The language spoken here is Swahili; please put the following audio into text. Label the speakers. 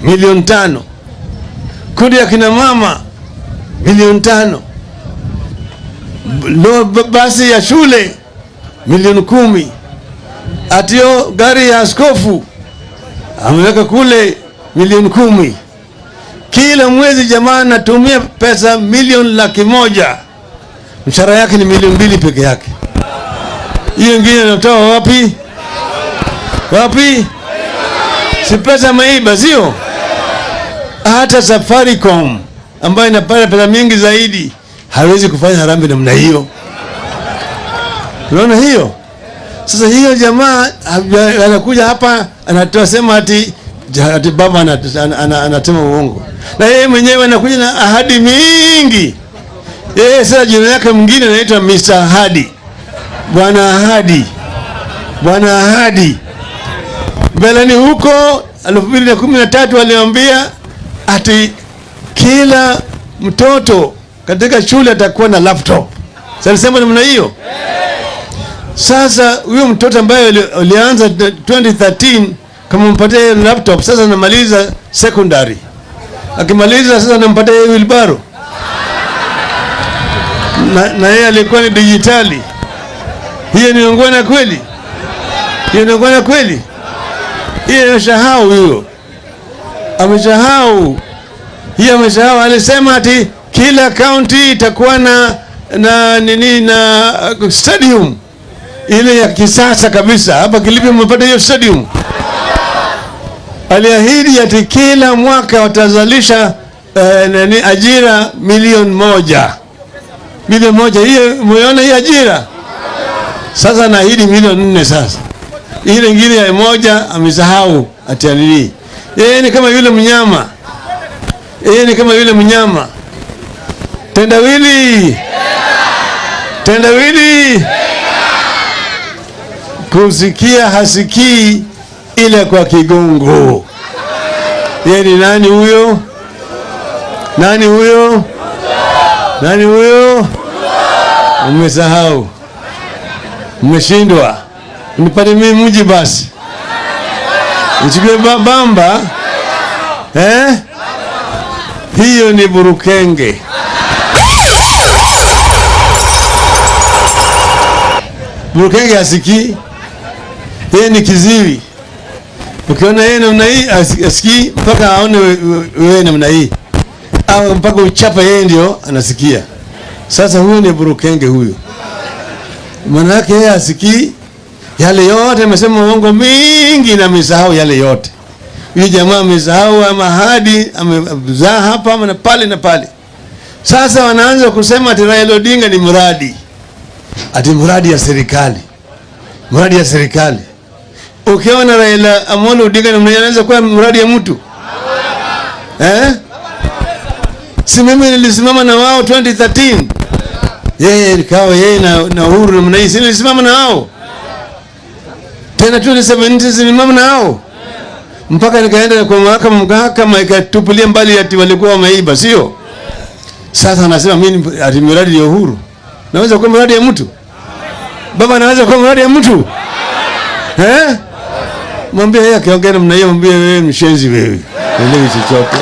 Speaker 1: milioni 5. Kundi ya kina mama milioni 5. Basi ya shule milioni 10. Atio gari ya askofu ameweka kule milioni 10. Kila mwezi jamaa anatumia pesa milioni 100,000. Mshahara yake ni milioni 2 peke yake. Hiyo ingine anatoa wapi? Wapi? Si pesa maiba, sio? Hata Safaricom ambayo inapata pesa mingi zaidi hawezi kufanya harambee namna hiyo. Unaona hiyo? Sasa hiyo jamaa anakuja hapa anatoa sema ati baba anasema uongo. Na yeye mwenyewe anakuja na ahadi mingi. Sasa jina lake mwingine anaitwa Mr. Ahadi. Bwana Ahadi. Bwana Ahadi. Mbeleni huko 2013 aliambia ati kila mtoto katika shule atakuwa na laptop. Sasa sema namna hiyo. Sasa huyo mtoto ambaye alianza 2013 kama mpatie laptop, sasa anamaliza secondary. Akimaliza sasa anampatia wheelbarrow. Na yeye alikuwa ni digitali. Hiyo ni ongona kweli? Hiyo ni ongona kweli? Hiyo amesahau hiyo. Amesahau. Hiyo amesahau. Alisema ati kila county itakuwa na stadium ile ya kisasa kabisa. Hapa Kilifi mmepata hiyo stadium. Aliahidi ati kila mwaka watazalisha ajira milioni 1. Milioni 1. Hiyo umeona hii ajira? Sasa anaahidi milioni 4 sasa. Ile nyingine ya 1 amesahau ati alili. Yeye ni kama yule mnyama. Yeye ni kama yule mnyama. Tendawili. Tendawili. Kusikia hasikii ile kwa kigongo. Yeye ni nani huyo? Nani huyo? Nani huyo? Umesahau. Umeshindwa. Nipate mimi mji basi. Nichukue bamba. Hiyo ni burukenge. Burukenge hasikii. Yeye ni kiziwi. Ukiona yeye namna hii asikii mpaka aone wewe namna hii. Au mpaka uchapa yeye ndio anasikia. Sasa huyo ni burukenge huyo. Maana yake yeye asikii yale yote, amesema uongo mingi na amesahau yale yote. Huyu jamaa amesahau ahadi, amezaa hapa ama pale na pale. Sasa wanaanza kusema ati Raila Odinga ni mradi. Ati mradi ya serikali. Mradi ya serikali. Ukiona Raila Amolo Odinga anaanza kuwa mradi ya mtu. Si mimi nilisimama na wao 2013. Yeye nikawa yeye na Uhuru na Mnaisi nilisimama na wao. Tena 2017 nilisimama na wao. Mpaka nikaenda kwa mahakama ikatupulia mbali ati walikuwa wameiba, sio? Sasa anasema mimi ati mradi ya Uhuru. Naweza kuwa mradi ya mtu? Baba anaweza kuwa mradi ya mtu? Mwambie yeye akiongea namna hiyo, mwambie wewe mshenzi wewe. Ndio chochote.